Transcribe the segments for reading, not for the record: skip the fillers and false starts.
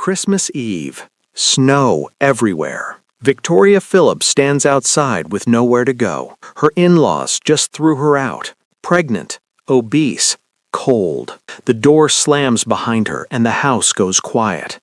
Christmas Eve. Snow everywhere. Victoria Phillips stands outside with nowhere to go. Her in-laws just threw her out. Pregnant, obese, cold. The door slams behind her and the house goes quiet.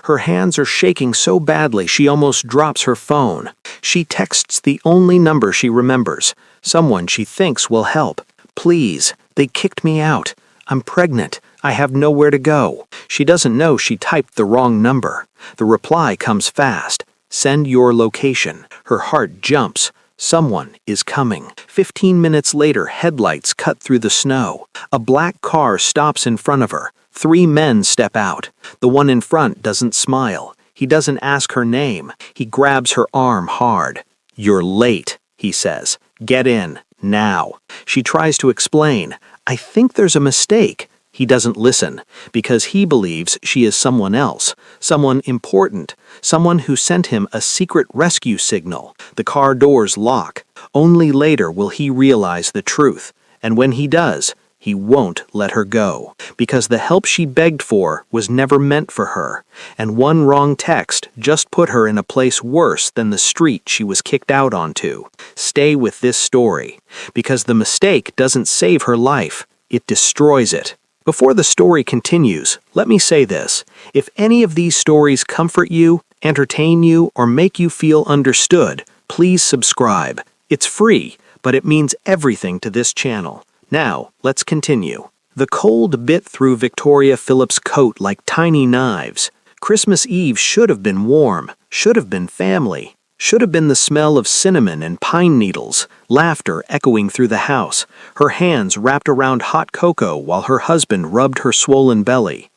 Her hands are shaking so badly she almost drops her phone. She texts the only number she remembers, someone she thinks will help. "Please, they kicked me out. I'm pregnant. I have nowhere to go." She doesn't know she typed the wrong number. The reply comes fast. "Send your location." Her heart jumps. Someone is coming. 15 minutes later, headlights cut through the snow. A black car stops in front of her. 3 men step out. The one in front doesn't smile. He doesn't ask her name. He grabs her arm hard. "You're late," he says. "Get in, now." She tries to explain. "I think there's a mistake." He doesn't listen, because he believes she is someone else, someone important, someone who sent him a secret rescue signal. The car doors lock. Only later will he realize the truth, and when he does, he won't let her go, because the help she begged for was never meant for her, and one wrong text just put her in a place worse than the street she was kicked out onto. Stay with this story, because the mistake doesn't save her life, it destroys it. Before the story continues, let me say this. If any of these stories comfort you, entertain you, or make you feel understood, please subscribe. It's free, but it means everything to this channel. Now, let's continue. The cold bit through Victoria Phillips' coat like tiny knives. Christmas Eve should have been warm, should have been family, should have been the smell of cinnamon and pine needles, laughter echoing through the house, her hands wrapped around hot cocoa while her husband rubbed her swollen belly.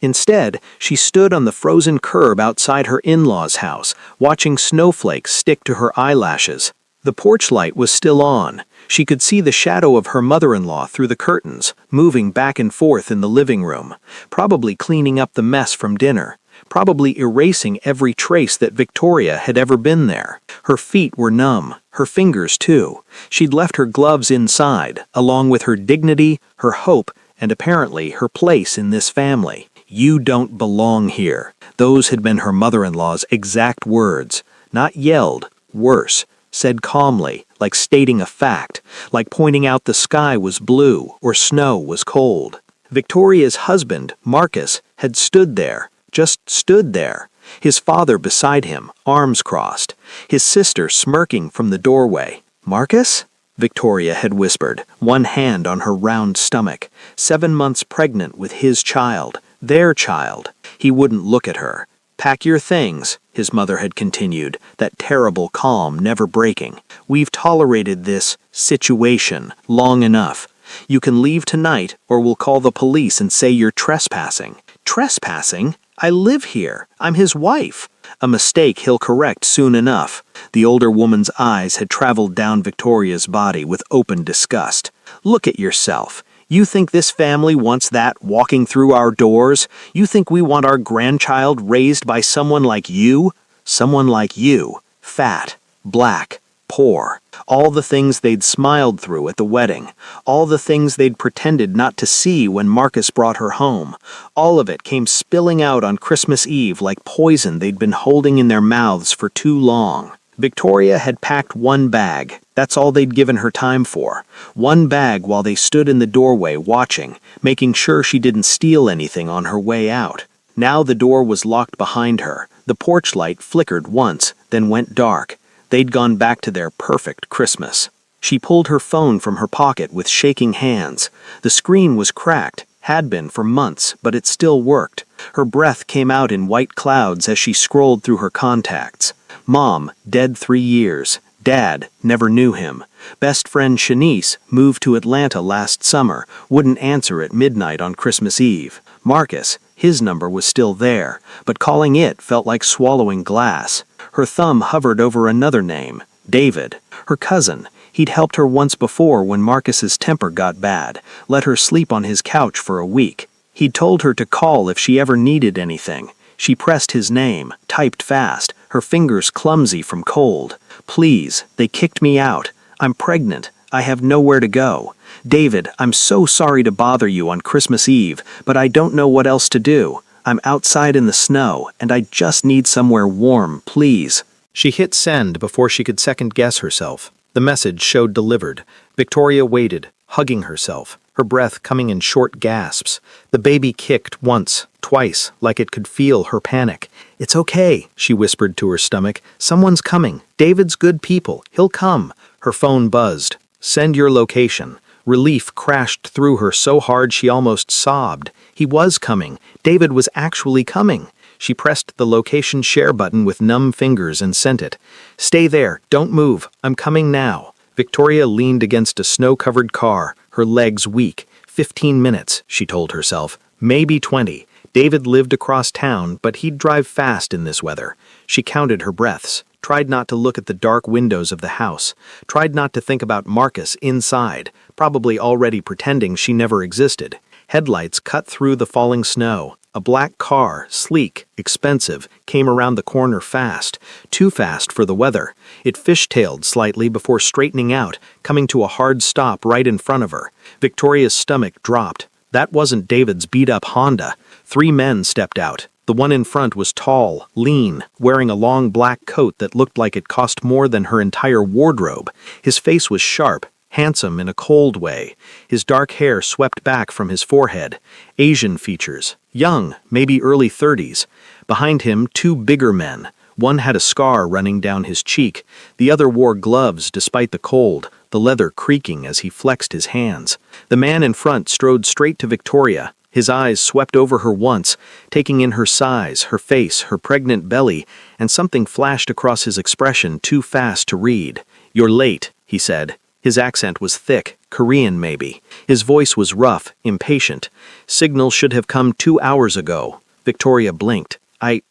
Instead, she stood on the frozen curb outside her in-laws' house, watching snowflakes stick to her eyelashes. The porch light was still on. She could see the shadow of her mother-in-law through the curtains, moving back and forth in the living room, probably cleaning up the mess from dinner, probably erasing every trace that Victoria had ever been there. Her feet were numb, her fingers too. She'd left her gloves inside, along with her dignity, her hope, and apparently her place in this family. "You don't belong here." Those had been her mother-in-law's exact words, not yelled, worse, said calmly, like stating a fact, like pointing out the sky was blue or snow was cold. Victoria's husband, Marcus, had stood there, just stood there, his father beside him, arms crossed, his sister smirking from the doorway. "Marcus?" Victoria had whispered, one hand on her round stomach, 7 months pregnant with his child, their child. He wouldn't look at her. "Pack your things," his mother had continued, that terrible calm never breaking. "We've tolerated this situation long enough. You can leave tonight or we'll call the police and say you're trespassing." "Trespassing? I live here. I'm his wife." A mistake he'll correct soon enough. The older woman's eyes had traveled down Victoria's body with open disgust. "Look at yourself. You think this family wants that walking through our doors? You think we want our grandchild raised by someone like you? Someone like you. Fat, black, poor. All the things they'd smiled through at the wedding. All the things they'd pretended not to see when Marcus brought her home. All of it came spilling out on Christmas Eve like poison they'd been holding in their mouths for too long. Victoria had packed one bag. That's all they'd given her time for. One bag while they stood in the doorway watching, making sure she didn't steal anything on her way out. Now the door was locked behind her. The porch light flickered once, then went dark. They'd gone back to their perfect Christmas. She pulled her phone from her pocket with shaking hands. The screen was cracked, had been for months, but it still worked. Her breath came out in white clouds as she scrolled through her contacts. Mom, dead 3 years. Dad, never knew him. Best friend Shanice moved to Atlanta last summer, wouldn't answer at midnight on Christmas Eve. Marcus, his number was still there, but calling it felt like swallowing glass. Her thumb hovered over another name, David, her cousin. He'd helped her once before when Marcus's temper got bad, let her sleep on his couch for a week. He'd told her to call if she ever needed anything. She pressed his name, typed fast, her fingers clumsy from cold. "Please, they kicked me out. I'm pregnant. I have nowhere to go. David, I'm so sorry to bother you on Christmas Eve, but I don't know what else to do. I'm outside in the snow, and I just need somewhere warm, please." She hit send before she could second-guess herself. The message showed delivered. Victoria waited, hugging herself, her breath coming in short gasps. The baby kicked once, twice, like it could feel her panic. "It's okay," she whispered to her stomach. "Someone's coming. David's good people. He'll come." Her phone buzzed. "Send your location." Relief crashed through her so hard she almost sobbed. He was coming. David was actually coming. She pressed the location share button with numb fingers and sent it. "Stay there. Don't move. I'm coming now." Victoria leaned against a snow-covered car, her legs weak. 15 minutes, she told herself. Maybe 20. David lived across town, but he'd drive fast in this weather. She counted her breaths, tried not to look at the dark windows of the house, tried not to think about Marcus inside, probably already pretending she never existed. Headlights cut through the falling snow. A black car, sleek, expensive, came around the corner fast, too fast for the weather. It fishtailed slightly before straightening out, coming to a hard stop right in front of her. Victoria's stomach dropped. That wasn't David's beat-up Honda. 3 men stepped out. The one in front was tall, lean, wearing a long black coat that looked like it cost more than her entire wardrobe. His face was sharp, handsome in a cold way. His dark hair swept back from his forehead. Asian features. Young, maybe early 30s. Behind him, 2 bigger men. One had a scar running down his cheek. The other wore gloves despite the cold, the leather creaking as he flexed his hands. The man in front strode straight to Victoria. His eyes swept over her once, taking in her size, her face, her pregnant belly, and something flashed across his expression too fast to read. "You're late," he said. His accent was thick, Korean maybe. His voice was rough, impatient. "Signal should have come 2 hours ago." Victoria blinked.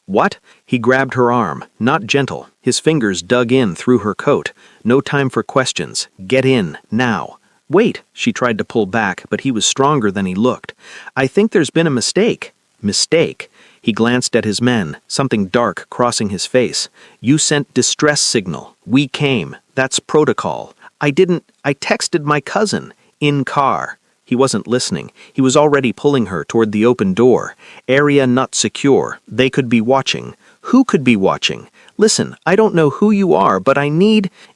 What?" He grabbed her arm, not gentle. His fingers dug in through her coat. "No time for questions. Get in, now." "Wait," she tried to pull back, but he was stronger than he looked. "I think there's been a mistake." "Mistake?" He glanced at his men, something dark crossing his face. "You sent distress signal. We came. That's protocol. I texted my cousin. In car." He wasn't listening. He was already pulling her toward the open door. "Area not secure. They could be watching." "Who could be watching?" "Listen, I don't know who you are, but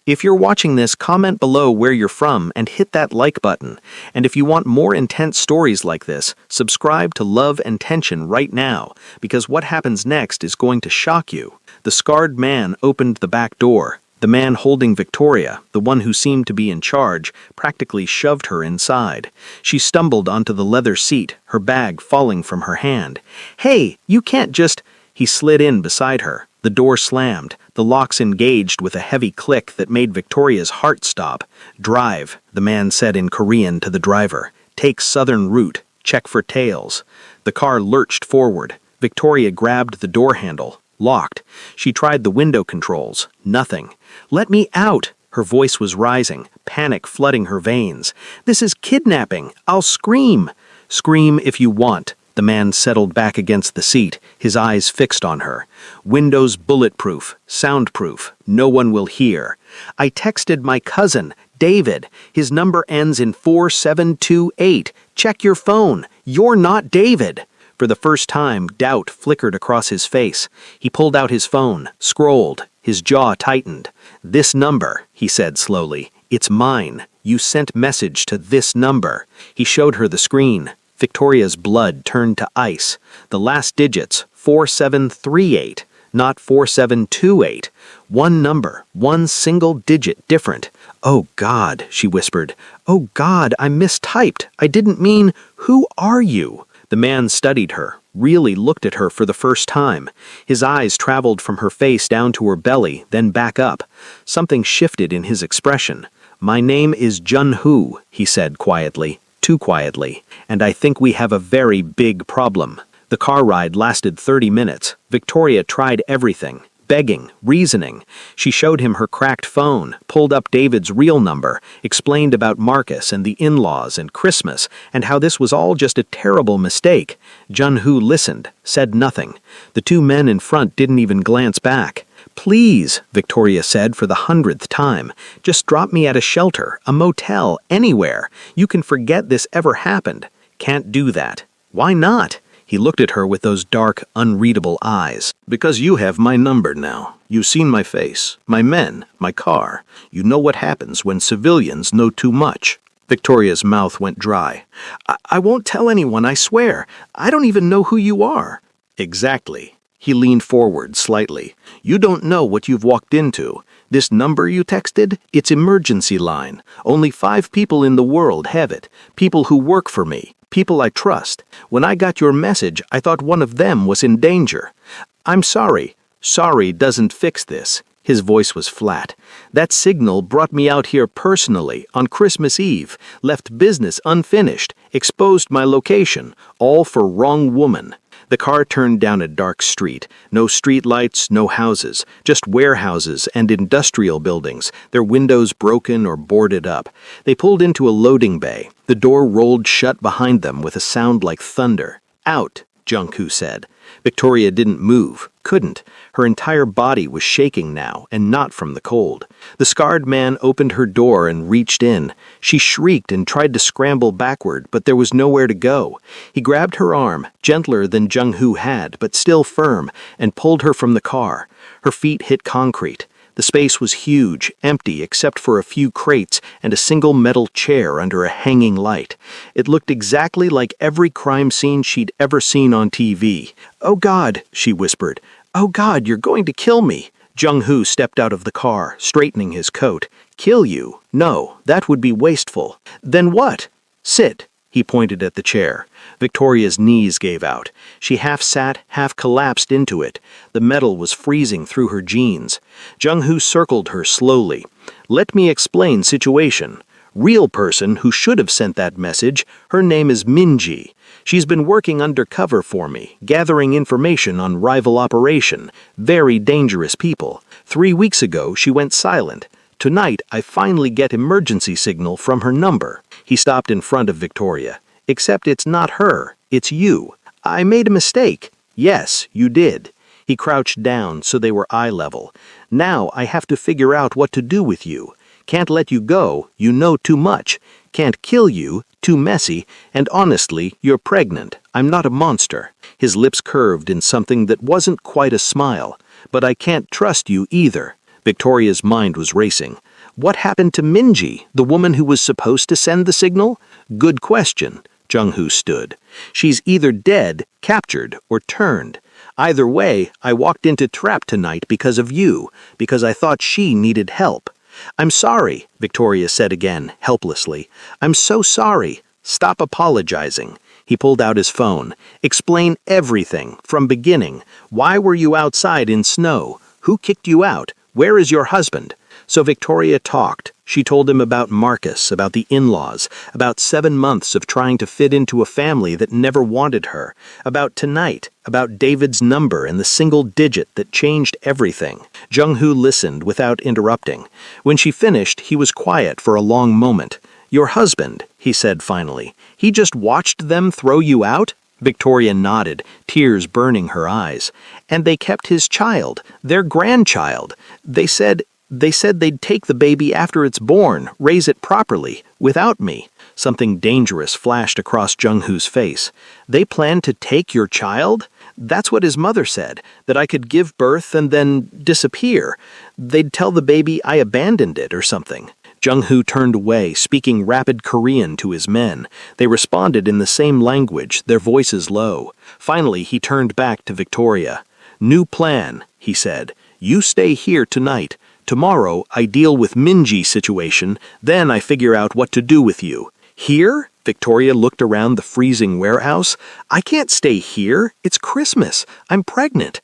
if you're watching this, comment below where you're from and hit that like button. And if you want more intense stories like this, subscribe to Love and Tension right now, because what happens next is going to shock you." The scarred man opened the back door. The man holding Victoria, the one who seemed to be in charge, practically shoved her inside. She stumbled onto the leather seat, her bag falling from her hand. "Hey, you can't just—" He slid in beside her. The door slammed, the locks engaged with a heavy click that made Victoria's heart stop. "Drive," the man said in Korean to the driver. "Take southern route. Check for tails." The car lurched forward. Victoria grabbed the door handle. Locked. She tried the window controls. Nothing. "Let me out!" Her voice was rising, panic flooding her veins. "This is kidnapping. I'll scream." "Scream if you want." The man settled back against the seat, his eyes fixed on her. "Windows bulletproof, soundproof. No one will hear." "I texted my cousin, David. His number ends in 4728. Check your phone. You're not David." For the first time, doubt flickered across his face. He pulled out his phone, scrolled. His jaw tightened. "This number," he said slowly. "It's mine. You sent message to this number." He showed her the screen. Victoria's blood turned to ice. The last digits, 4738, not 4728. One number, one single digit different. "Oh God," she whispered. "Oh God, I mistyped. I didn't mean, who are you?" The man studied her, really looked at her for the first time. His eyes traveled from her face down to her belly, then back up. Something shifted in his expression. "My name is Jun-Hoo," he said quietly, too quietly, "and I think we have a very big problem." The car ride lasted 30 minutes. Victoria tried everything. Begging, reasoning. She showed him her cracked phone, pulled up David's real number, explained about Marcus and the in-laws and Christmas, and how this was all just a terrible mistake. Jun-Hoo listened, said nothing. The 2 men in front didn't even glance back. "Please," Victoria said for the 100th time, "just drop me at a shelter, a motel, anywhere. You can forget this ever happened." "Can't do that." "Why not?" He looked at her with those dark, unreadable eyes. "Because you have my number now. You've seen my face, my men, my car. You know what happens when civilians know too much." Victoria's mouth went dry. I won't tell anyone, I swear. I don't even know who you are." "Exactly." He leaned forward slightly. "You don't know what you've walked into. This number you texted, it's emergency line. Only 5 people in the world have it. People who work for me. People I trust. When I got your message, I thought one of them was in danger. I'm sorry. Sorry doesn't fix this." His voice was flat. "That signal brought me out here personally on Christmas Eve, left business unfinished, exposed my location, all for wrong woman." The car turned down a dark street. No street lights, no houses, just warehouses and industrial buildings, their windows broken or boarded up. They pulled into a loading bay. The door rolled shut behind them with a sound like thunder. "Out," Jung-Hoo said. Victoria didn't move, couldn't. Her entire body was shaking now, and not from the cold. The scarred man opened her door and reached in. She shrieked and tried to scramble backward, but there was nowhere to go. He grabbed her arm, gentler than Jung-Hoo had, but still firm, and pulled her from the car. Her feet hit concrete. The space was huge, empty except for a few crates and a single metal chair under a hanging light. It looked exactly like every crime scene she'd ever seen on TV. "Oh God," she whispered. "Oh God, you're going to kill me." Jung-Hoo stepped out of the car, straightening his coat. "Kill you? No, that would be wasteful." "Then what?" "Sit." He pointed at the chair. Victoria's knees gave out. She half sat, half collapsed into it. The metal was freezing through her jeans. Jung-Hoo circled her slowly. "Let me explain situation. Real person who should have sent that message, her name is Minji. She's been working undercover for me, gathering information on rival operation. Very dangerous people. 3 weeks ago, she went silent. Tonight, I finally get emergency signal from her number." He stopped in front of Victoria. "Except it's not her, it's you. I made a mistake." "Yes, you did." He crouched down so they were eye level. "Now I have to figure out what to do with you. Can't let you go, you know too much. Can't kill you, too messy, and honestly, you're pregnant. I'm not a monster." His lips curved in something that wasn't quite a smile. "But I can't trust you either." Victoria's mind was racing. What happened to Minji, the woman who was supposed to send the signal? Good question. Jung-Hoo stood. She's either dead, captured, or turned. Either way, I walked into trap tonight because of you, because I thought she needed help. "I'm sorry," Victoria said again, helplessly. "I'm so sorry. Stop apologizing." He pulled out his phone. "Explain everything, from beginning. Why were you outside in snow? Who kicked you out? Where is your husband?" So Victoria talked. She told him about Marcus, about the in-laws, about 7 months of trying to fit into a family that never wanted her, about tonight, about David's number and the single digit that changed everything. Jung-Hoo listened without interrupting. When she finished, he was quiet for a long moment. "Your husband," he said finally, "he just watched them throw you out?" Victoria nodded, tears burning her eyes. "And they kept his child, their grandchild. They said they'd take the baby after it's born, raise it properly, without me." Something dangerous flashed across Jung-Hoo's face. "They planned to take your child? That's what his mother said, that I could give birth and then disappear. They'd tell the baby I abandoned it or something." Jung-Hoo turned away, speaking rapid Korean to his men. They responded in the same language, their voices low. Finally, he turned back to Victoria. "New plan," he said. "You stay here tonight. Tomorrow, I deal with Minji's situation, then I figure out what to do with you." "Here?" Victoria looked around the freezing warehouse. "I can't stay here. It's Christmas. I'm pregnant.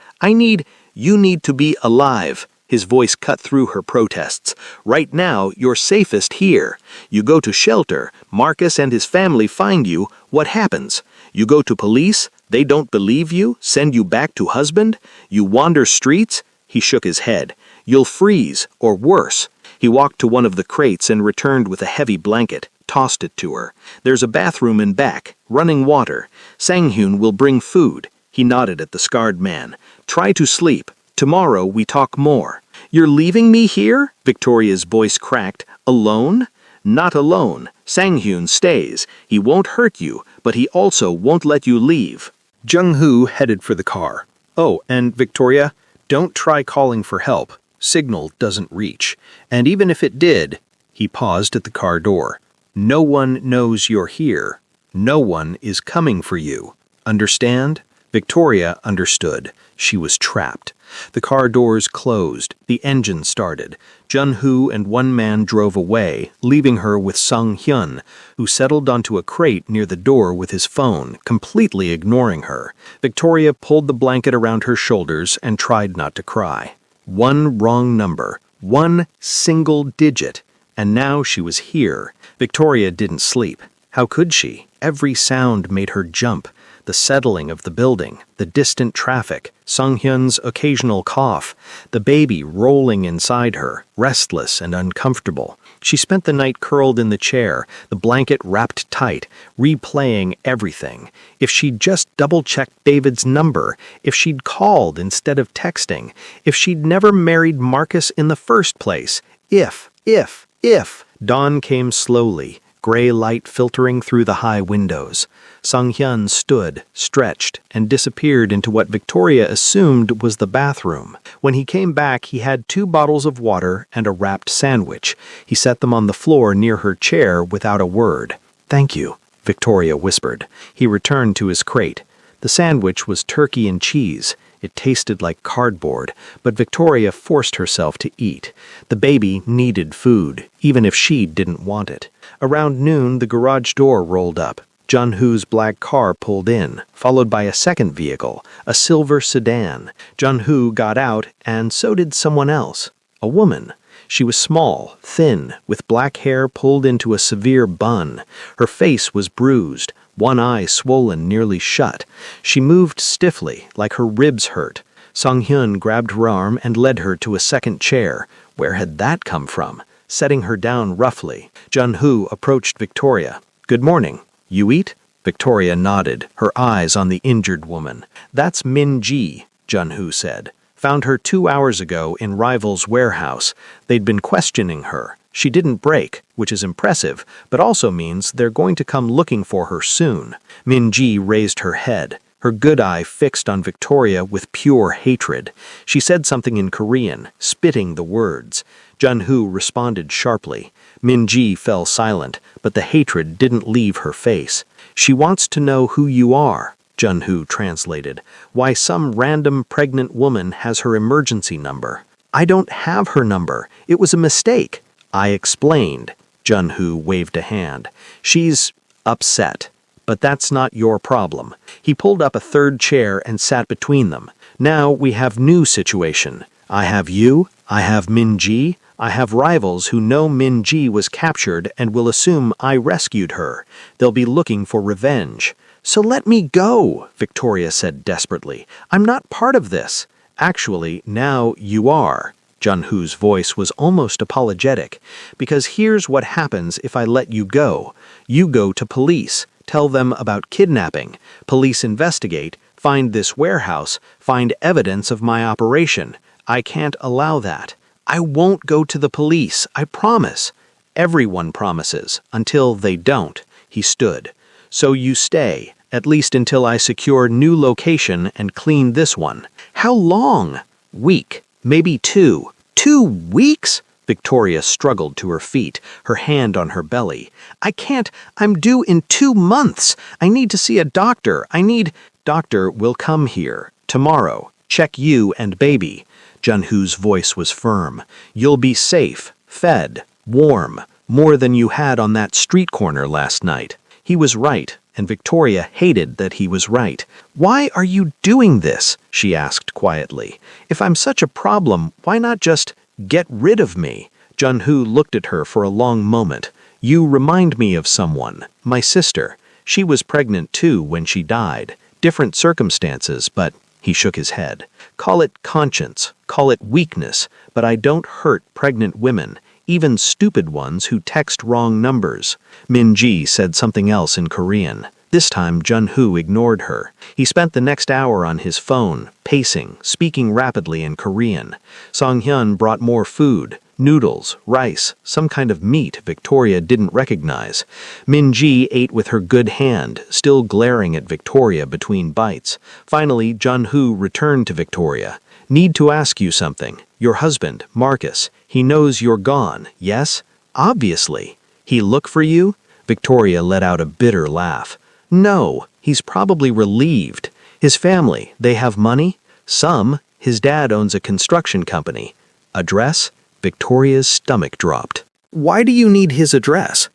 You need to be alive." His voice cut through her protests. "Right now, you're safest here. You go to shelter, Marcus and his family find you, what happens? You go to police, they don't believe you, send you back to husband? You wander streets?" He shook his head. "You'll freeze, or worse." He walked to one of the crates and returned with a heavy blanket, tossed it to her. "There's a bathroom in back, running water. Sang-hyun will bring food." He nodded at the scarred man. "Try to sleep. Tomorrow we talk more." "You're leaving me here?" Victoria's voice cracked. "Alone?" "Not alone. Sang-hyun stays. He won't hurt you, but he also won't let you leave." Jung-hoo headed for the car. "Oh, and Victoria, don't try calling for help. Signal doesn't reach. And even if it did," he paused at the car door, "no one knows you're here. No one is coming for you. Understand?" Victoria understood. She was trapped. The car doors closed. The engine started. Jun-hoo and one man drove away, leaving her with Sung-hyun, who settled onto a crate near the door with his phone, completely ignoring her. Victoria pulled the blanket around her shoulders and tried not to cry. One wrong number. One single digit. And now she was here. Victoria didn't sleep. How could she? Every sound made her jump. The settling of the building, the distant traffic, Sung-hyun's occasional cough, the baby rolling inside her, restless and uncomfortable. She spent the night curled in the chair, the blanket wrapped tight, replaying everything. If she'd just double-checked David's number, if she'd called instead of texting, if she'd never married Marcus in the first place, if. Dawn came slowly, gray light filtering through the high windows. Sung-hyun stood, stretched, and disappeared into what Victoria assumed was the bathroom. When he came back, he had 2 bottles of water and a wrapped sandwich. He set them on the floor near her chair without a word. "Thank you," Victoria whispered. He returned to his crate. The sandwich was turkey and cheese. It tasted like cardboard, but Victoria forced herself to eat. The baby needed food, even if she didn't want it. Around noon, the garage door rolled up. Jun-hoo's black car pulled in, followed by a second vehicle, a silver sedan. Jun-hoo got out, and so did someone else. A woman. She was small, thin, with black hair pulled into a severe bun. Her face was bruised, one eye swollen nearly shut. She moved stiffly, like her ribs hurt. Sung-hyun grabbed her arm and led her to a second chair. Where had that come from? Setting her down roughly, Jun-hoo approached Victoria. "Good morning. You eat?" Victoria nodded, her eyes on the injured woman. "That's Min-ji," Jun-hoo said. "Found her 2 hours ago in Rival's warehouse. They'd been questioning her. She didn't break, which is impressive, but also means they're going to come looking for her soon." Min-ji raised her head, her good eye fixed on Victoria with pure hatred. She said something in Korean, spitting the words. Jun-hoo responded sharply. Min-ji fell silent, but the hatred didn't leave her face. "She wants to know who you are," Jun-hoo translated. "Why some random pregnant woman has her emergency number." "I don't have her number. It was a mistake." "I explained." Jun-hoo waved a hand. "She's upset. But that's not your problem." He pulled up a third chair and sat between them. "Now we have new situation. I have you, I have Min-ji, I have rivals who know Min-ji was captured and will assume I rescued her. They'll be looking for revenge." "So let me go," Victoria said desperately. "I'm not part of this." "Actually, now you are." Jun-hoo's voice was almost apologetic. "Because here's what happens if I let you go. You go to police, tell them about kidnapping. Police investigate, find this warehouse, find evidence of my operation. I can't allow that. I won't go to the police, I promise." "Everyone promises, until they don't." He stood. "So you stay, at least until I secure new location and clean this one." "How long?" "Week, maybe 2. 2 weeks?" Victoria struggled to her feet, her hand on her belly. "I can't. I'm due in 2 months. I need to see a doctor. Doctor will come here. Tomorrow. Check you and baby." Jun-hoo's voice was firm. "You'll be safe, fed, warm, more than you had on that street corner last night." He was right, and Victoria hated that he was right. "Why are you doing this?" she asked quietly. "If I'm such a problem, why not just get rid of me?" Jun-hoo looked at her for a long moment. "You remind me of someone, my sister. She was pregnant too when she died. Different circumstances, but..." He shook his head. "Call it conscience, call it weakness, but I don't hurt pregnant women, even stupid ones who text wrong numbers." Min-ji said something else in Korean. This time Jun-hoo ignored her. He spent the next hour on his phone, pacing, speaking rapidly in Korean. Sung-hyun brought more food, noodles, rice, some kind of meat Victoria didn't recognize. Min-ji ate with her good hand, still glaring at Victoria between bites. Finally, Jun-hoo returned to Victoria. "Need to ask you something. Your husband, Marcus, he knows you're gone, yes? Obviously. He look for you?" Victoria let out a bitter laugh. "No, he's probably relieved. His family, they have money? Some. His dad owns a construction company. Address?" Victoria's stomach dropped. "Why do you need his address?"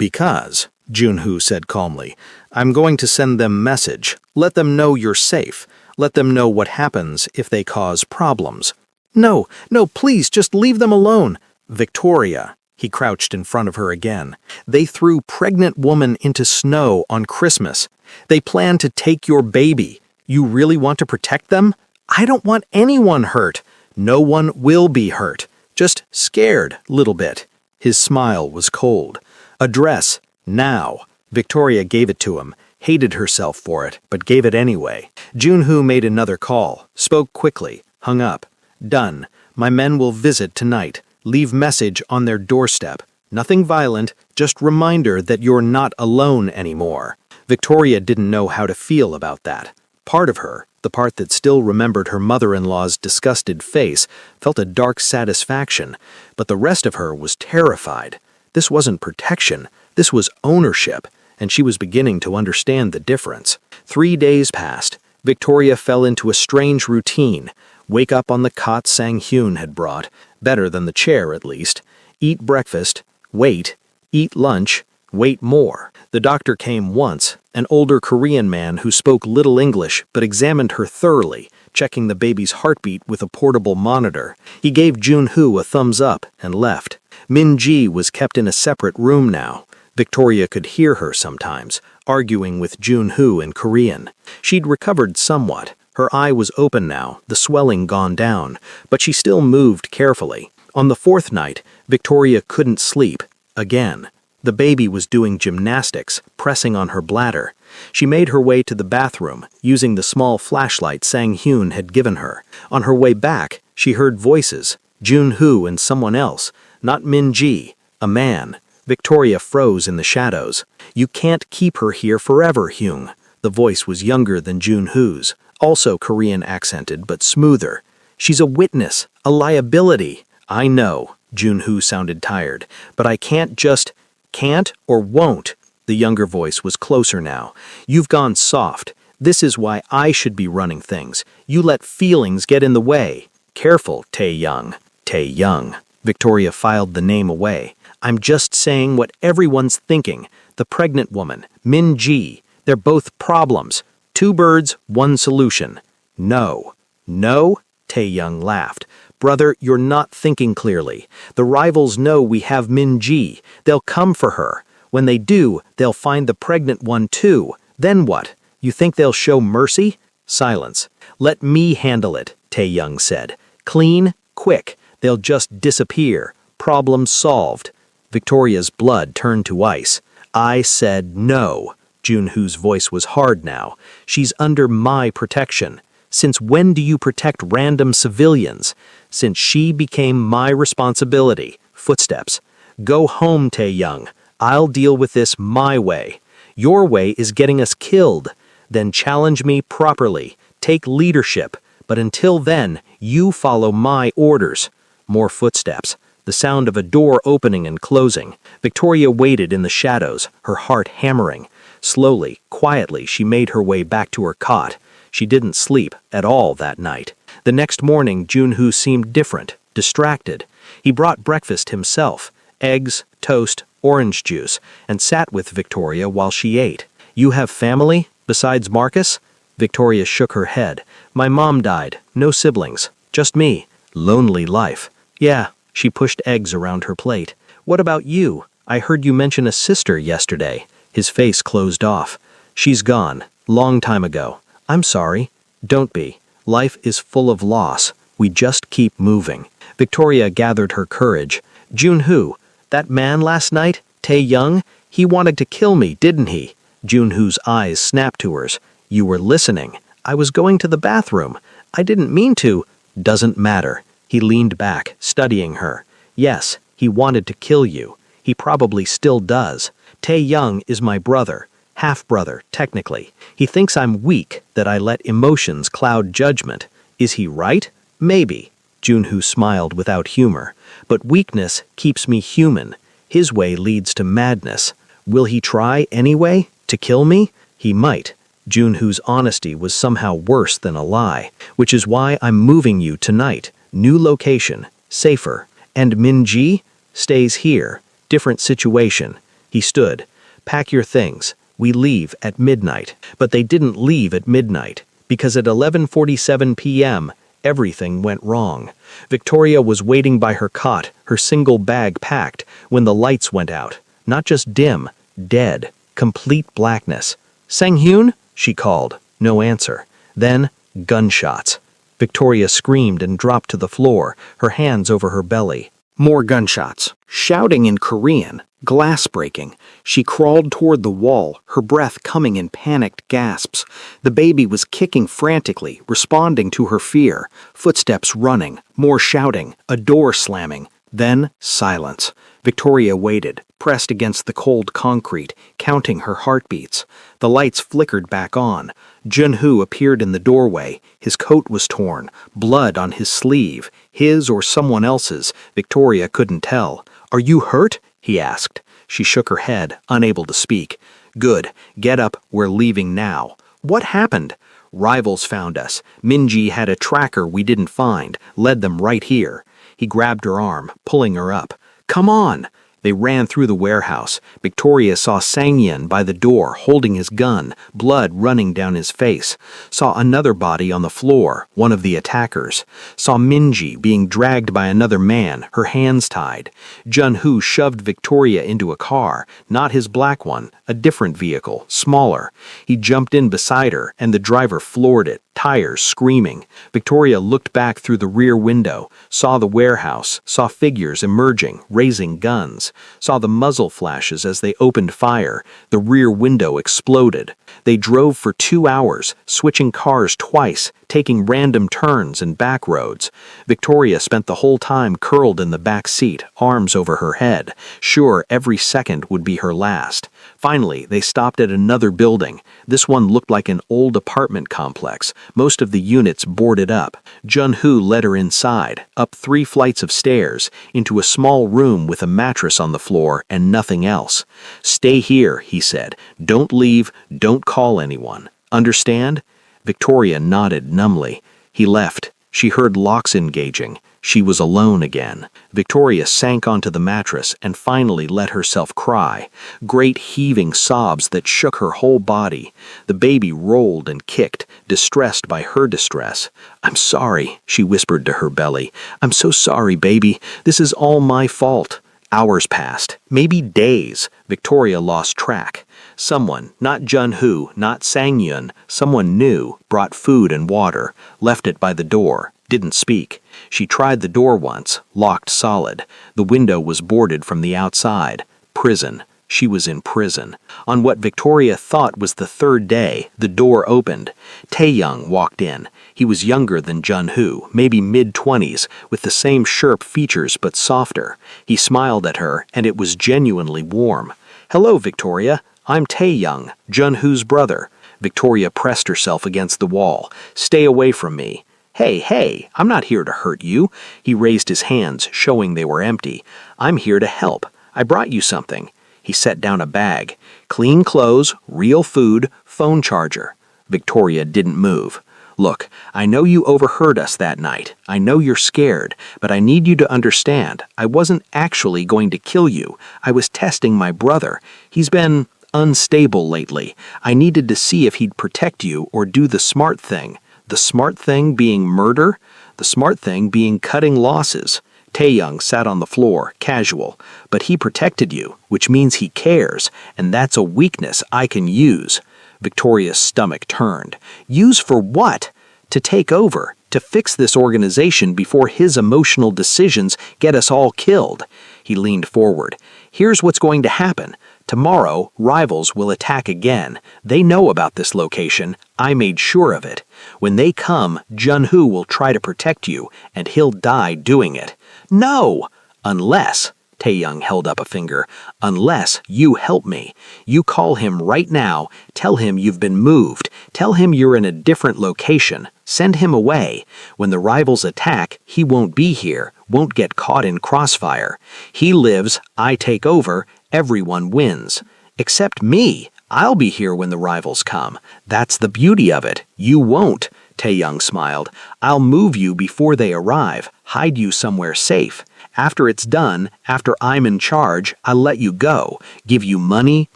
"Because," Jun-hoo said calmly, "I'm going to send them message. Let them know you're safe. Let them know what happens if they cause problems." No, please, just leave them alone." "Victoria," he crouched in front of her again, "they threw pregnant woman into snow on Christmas. They plan to take your baby. You really want to protect them? I don't want anyone hurt. No one will be hurt. Just scared, little bit." His smile was cold. "Address, now." Victoria gave it to him, hated herself for it, but gave it anyway. Jun-hoo made another call, spoke quickly, hung up. "Done. My men will visit tonight. Leave message on their doorstep. Nothing violent, just reminder that you're not alone anymore." Victoria didn't know how to feel about that. Part of her, the part that still remembered her mother-in-law's disgusted face, felt a dark satisfaction, but the rest of her was terrified. This wasn't protection, this was ownership, and she was beginning to understand the difference. 3 days passed. Victoria fell into a strange routine. Wake up on the cot Sang-hyun had brought, better than the chair at least. Eat breakfast, wait, eat lunch, wait more. The doctor came once, an older Korean man who spoke little English but examined her thoroughly, checking the baby's heartbeat with a portable monitor. He gave Jun-hoo a thumbs up and left. Min-ji was kept in a separate room now. Victoria could hear her sometimes, arguing with Jun-hoo in Korean. She'd recovered somewhat. Her eye was open now, the swelling gone down, but she still moved carefully. On the 4th night, Victoria couldn't sleep. Again. The baby was doing gymnastics, pressing on her bladder. She made her way to the bathroom, using the small flashlight Sang-hyun had given her. On her way back, she heard voices, Jun-hoo and someone else, not Min-ji, a man. Victoria froze in the shadows. "You can't keep her here forever, Hyung." The voice was younger than Jun-hoo's, also Korean accented but smoother. "She's a witness, a liability." "I know," Jun-hoo sounded tired, "but I can't just... Can't or won't." The younger voice was closer now. "You've gone soft. This is why I should be running things. You let feelings get in the way." "Careful, Tae-young." "Tae-young." Victoria filed the name away. "I'm just saying what everyone's thinking. The pregnant woman, Min-ji, they're both problems. 2 birds, 1 solution." "No." "No?" Tae-young laughed. "Brother, you're not thinking clearly. The rivals know we have Min-ji. They'll come for her. When they do, they'll find the pregnant one too. Then what? You think they'll show mercy?" Silence. "Let me handle it," Tae-young said. "Clean, quick. They'll just disappear. Problem solved." Victoria's blood turned to ice. "I said no." Jun-hoo's voice was hard now. "She's under my protection. Since when do you protect random civilians? Since she became my responsibility." Footsteps. "Go home, Tae-young. I'll deal with this my way. Your way is getting us killed. Then challenge me properly. Take leadership. But until then, you follow my orders." More footsteps. The sound of a door opening and closing. Victoria waited in the shadows, her heart hammering. Slowly, quietly, she made her way back to her cot. She didn't sleep at all that night. The next morning, Jun-hoo seemed different, distracted. He brought breakfast himself, eggs, toast, orange juice, and sat with Victoria while she ate. "You have family, besides Marcus?" Victoria shook her head. "My mom died, no siblings, just me. Lonely life." "Yeah." She pushed eggs around her plate. "What about you? I heard you mention a sister yesterday." His face closed off. "She's gone, long time ago. I'm sorry." "Don't be. Life is full of loss. We just keep moving." Victoria gathered her courage. "Jun-hoo, that man last night, Tae-young, he wanted to kill me, didn't he?" Jun-hoo's eyes snapped to hers. "You were listening. I was going to the bathroom. I didn't mean to." "Doesn't matter." He leaned back, studying her. Yes, he wanted to kill you. He probably still does. Tae-young is my brother. Half-brother, technically. He thinks I'm weak, that I let emotions cloud judgment. Is he right? Maybe. Junhoo smiled without humor. But weakness keeps me human. His way leads to madness. Will he try anyway? To kill me? He might. Junhoo's honesty was somehow worse than a lie, which is why I'm moving you tonight. New location, safer. And Min-ji stays here. Different situation. He stood. Pack your things. We leave at midnight. But they didn't leave at midnight, because at 11:47 p.m., everything went wrong. Victoria was waiting by her cot, her single bag packed, when the lights went out. Not just dim, dead, complete blackness. "Sang-hyun?" she called. No answer. Then, gunshots. Victoria screamed and dropped to the floor, her hands over her belly. More gunshots. Shouting in Korean, glass breaking. She crawled toward the wall, her breath coming in panicked gasps. The baby was kicking frantically, responding to her fear. Footsteps running, more shouting, a door slamming. Then, silence. Victoria waited, pressed against the cold concrete, counting her heartbeats. The lights flickered back on. Junhoo appeared in the doorway. His coat was torn, blood on his sleeve. His or someone else's, Victoria couldn't tell. "Are you hurt?" he asked. She shook her head, unable to speak. "Good. Get up. We're leaving now." "What happened?" "Rivals found us. Min-ji had a tracker we didn't find, led them right here." He grabbed her arm, pulling her up. "Come on!" They ran through the warehouse. Victoria saw Sang-hyun by the door, holding his gun, blood running down his face. Saw another body on the floor, one of the attackers. Saw Min-ji being dragged by another man, her hands tied. Junhoo shoved Victoria into a car, not his black one, a different vehicle, smaller. He jumped in beside her, and the driver floored it, tires screaming. Victoria looked back through the rear window, saw the warehouse, saw figures emerging, raising guns, saw the muzzle flashes as they opened fire. The rear window exploded. They drove for 2 hours, switching cars twice, taking random turns and back roads. Victoria spent the whole time curled in the back seat, arms over her head, sure every second would be her last. Finally, they stopped at another building. This one looked like an old apartment complex, most of the units boarded up. Junhoo led her inside, up 3 flights of stairs, into a small room with a mattress on the floor and nothing else. "Stay here," he said. "Don't leave, don't call anyone. Understand?" Victoria nodded numbly. He left. She heard locks engaging. She was alone again. Victoria sank onto the mattress and finally let herself cry. Great heaving sobs that shook her whole body. The baby rolled and kicked, distressed by her distress. "I'm sorry," she whispered to her belly. "I'm so sorry, baby. This is all my fault." Hours passed, maybe days. Victoria lost track. Someone, not Junhoo, not Sang-hyun, someone new, brought food and water, left it by the door, didn't speak. She tried the door once, locked solid. The window was boarded from the outside. Prison. She was in prison. On what Victoria thought was the 3rd day, the door opened. Tae-young walked in. He was younger than Junhoo, maybe mid-20s, with the same sharp features but softer. He smiled at her, and it was genuinely warm. "Hello, Victoria. I'm Tae-young, Junhoo's brother." Victoria pressed herself against the wall. "Stay away from me." Hey, I'm not here to hurt you." He raised his hands, showing they were empty. "I'm here to help. I brought you something." He set down a bag. Clean clothes, real food, phone charger. Victoria didn't move. "Look, I know you overheard us that night. I know you're scared, but I need you to understand, I wasn't actually going to kill you. I was testing my brother. He's been unstable lately. I needed to see if he'd protect you or do the smart thing. The smart thing being murder? The smart thing being cutting losses." Tae-young sat on the floor, casual. "But he protected you, which means he cares, and that's a weakness I can use." Victoria's stomach turned. "Use for what?" "To take over, to fix this organization before his emotional decisions get us all killed." He leaned forward. "Here's what's going to happen. Tomorrow, rivals will attack again. They know about this location. I made sure of it. When they come, Junhoo will try to protect you, and he'll die doing it." "No!" Unless, Taeyong held up a finger, unless you help me. You call him right now, tell him you've been moved, tell him you're in a different location, send him away. When the rivals attack, he won't be here, won't get caught in crossfire. He lives, I take over, everyone wins. Except me. I'll be here when the rivals come. That's the beauty of it. You won't. Taeyong smiled. I'll move you before they arrive, hide you somewhere safe. After it's done, after I'm in charge, I'll let you go, give you money,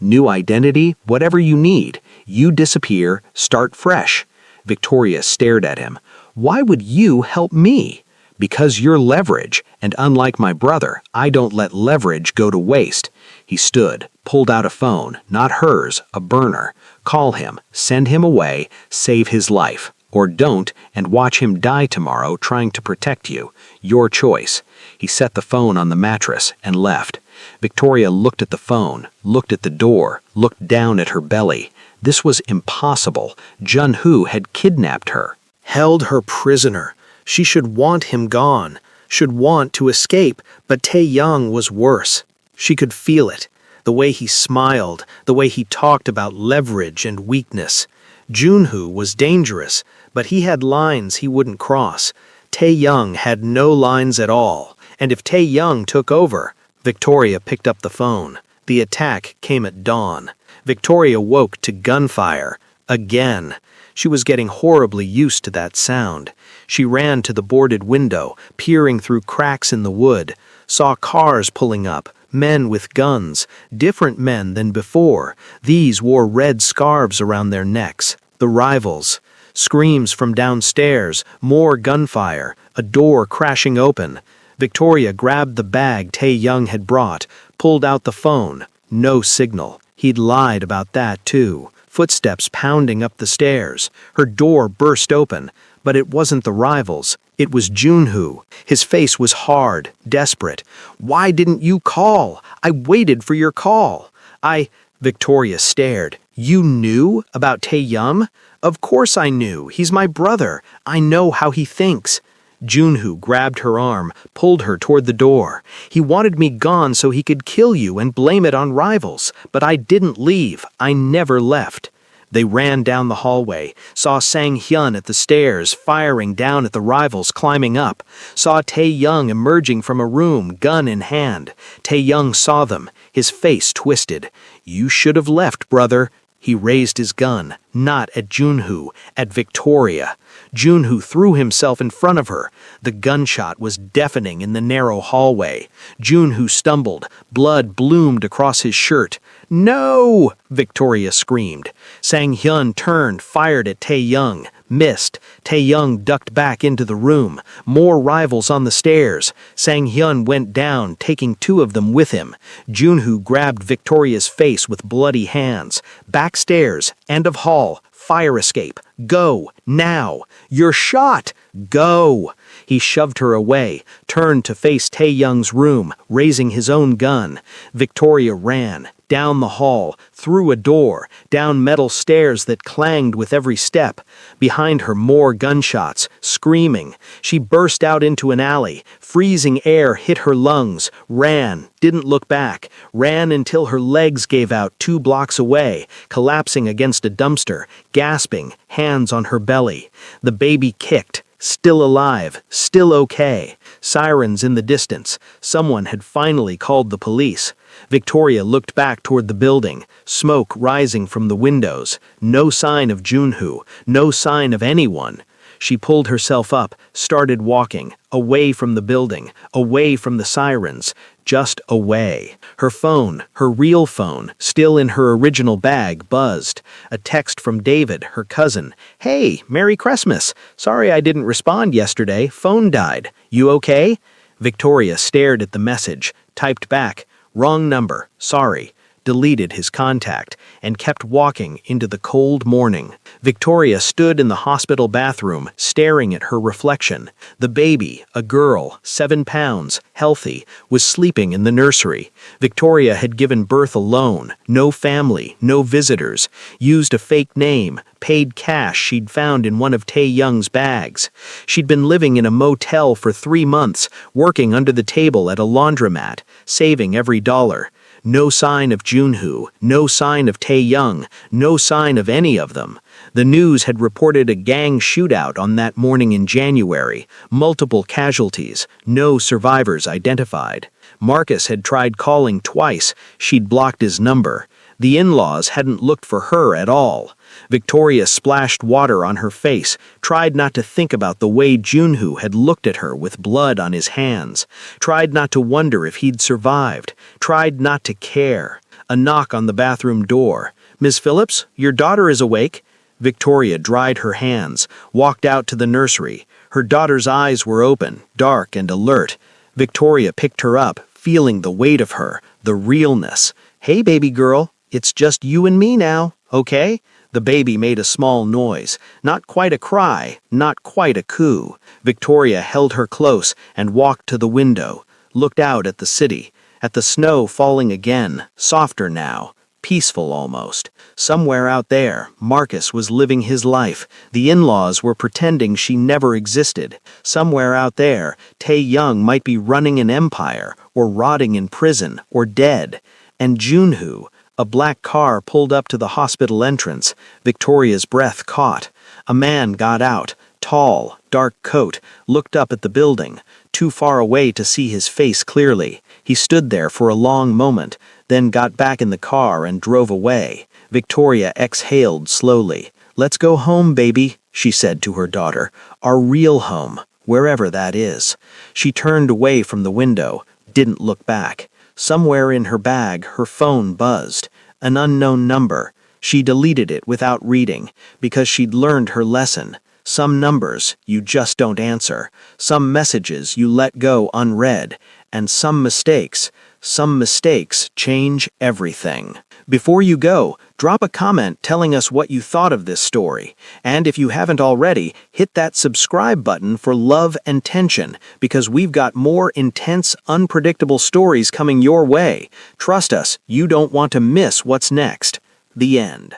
new identity, whatever you need. You disappear, start fresh. Victoria stared at him. Why would you help me? Because you're leverage, and unlike my brother, I don't let leverage go to waste. He stood, pulled out a phone, not hers, a burner. Call him, send him away, save his life. Or don't, and watch him die tomorrow trying to protect you. Your choice. He set the phone on the mattress and left. Victoria looked at the phone, looked at the door, looked down at her belly. This was impossible. Jun-Hoo had kidnapped her. Held her prisoner. She should want him gone. Should want to escape, but Taeyong was worse. She could feel it. The way he smiled, the way he talked about leverage and weakness. Jun-Hoo was dangerous, but he had lines he wouldn't cross. Taeyong had no lines at all, and if Taeyong took over, Victoria picked up the phone. The attack came at dawn. Victoria woke to gunfire. Again. She was getting horribly used to that sound. She ran to the boarded window, peering through cracks in the wood, saw cars pulling up, men with guns, different men than before. These wore red scarves around their necks. The rivals. Screams from downstairs, more gunfire, a door crashing open. Victoria grabbed the bag Taeyong had brought, pulled out the phone. No signal. He'd lied about that too. Footsteps pounding up the stairs. Her door burst open, but it wasn't the rivals. It was Jun-Hoo. His face was hard, desperate. Why didn't you call? I waited for your call. Victoria stared. You knew about Taeyong? Of course I knew. He's my brother. I know how he thinks. Jun-Hoo grabbed her arm, pulled her toward the door. He wanted me gone so he could kill you and blame it on rivals. But I didn't leave. I never left. They ran down the hallway, saw Sang-hyun at the stairs, firing down at the rivals climbing up, saw Taeyong emerging from a room, gun in hand. Taeyong saw them, his face twisted. You should have left, brother. He raised his gun, not at Jun-Hoo, at Victoria. Jun-Hoo threw himself in front of her. The gunshot was deafening in the narrow hallway. Jun-Hoo stumbled. Blood bloomed across his shirt. No! Victoria screamed. Sang-hyun turned, fired at Taeyong. Missed. Taeyong ducked back into the room. More rivals on the stairs. Sang-hyun went down, taking two of them with him. Jun-Hoo grabbed Victoria's face with bloody hands. Backstairs, end of hall, fire escape. Go, now. You're shot. Go. He shoved her away, turned to face Taeyong's room, raising his own gun. Victoria ran, down the hall, through a door, down metal stairs that clanged with every step. Behind her more gunshots, screaming. She burst out into an alley. Freezing air hit her lungs. Ran, didn't look back. Ran until her legs gave out 2 blocks away, collapsing against a dumpster, gasping, hands on her belly. The baby kicked. Still alive, still okay. Sirens in the distance. Someone had finally called the police. Victoria looked back toward the building, smoke rising from the windows. No sign of Jun-Hoo, no sign of anyone. She pulled herself up, started walking, away from the building, away from the sirens, just away. Her phone, her real phone, still in her original bag, buzzed. A text from David, her cousin. Hey, Merry Christmas. Sorry I didn't respond yesterday. Phone died. You okay? Victoria stared at the message, typed back. Wrong number. Sorry. deleted his contact, and kept walking into the cold morning. Victoria stood in the hospital bathroom, staring at her reflection. The baby, a girl, 7 pounds, healthy, was sleeping in the nursery. Victoria had given birth alone, no family, no visitors, used a fake name, paid cash she'd found in one of Tae-young's bags. She'd been living in a motel for 3 months, working under the table at a laundromat, saving every dollar. No sign of Junhoo, no sign of Tae-young, no sign of any of them. The news had reported a gang shootout on that morning in January, multiple casualties, no survivors identified. Marcus had tried calling twice, she'd blocked his number. The in-laws hadn't looked for her at all. Victoria splashed water on her face, tried not to think about the way Junhoo had looked at her with blood on his hands, tried not to wonder if he'd survived, tried not to care. A knock on the bathroom door. "Miss Phillips, your daughter is awake." Victoria dried her hands, walked out to the nursery. Her daughter's eyes were open, dark and alert. Victoria picked her up, feeling the weight of her, the realness. "Hey, baby girl, it's just you and me now, okay?" The baby made a small noise, not quite a cry, not quite a coo. Victoria held her close and walked to the window, looked out at the city, at the snow falling again, softer now, peaceful almost. Somewhere out there, Marcus was living his life. The in-laws were pretending she never existed. Somewhere out there, Tae-young might be running an empire, or rotting in prison, or dead. And Junhoo. A black car pulled up to the hospital entrance. Victoria's breath caught. A man got out, tall, dark coat, looked up at the building, too far away to see his face clearly. He stood there for a long moment, then got back in the car and drove away. Victoria exhaled slowly. "Let's go home, baby," she said to her daughter. "Our real home, wherever that is." She turned away from the window, didn't look back. Somewhere in her bag, her phone buzzed. An unknown number. She deleted it without reading, because she'd learned her lesson. Some numbers you just don't answer. Some messages you let go unread. And some mistakes change everything. Before you go, drop a comment telling us what you thought of this story. And if you haven't already, hit that subscribe button for love and tension, because we've got more intense, unpredictable stories coming your way. Trust us, you don't want to miss what's next. The end.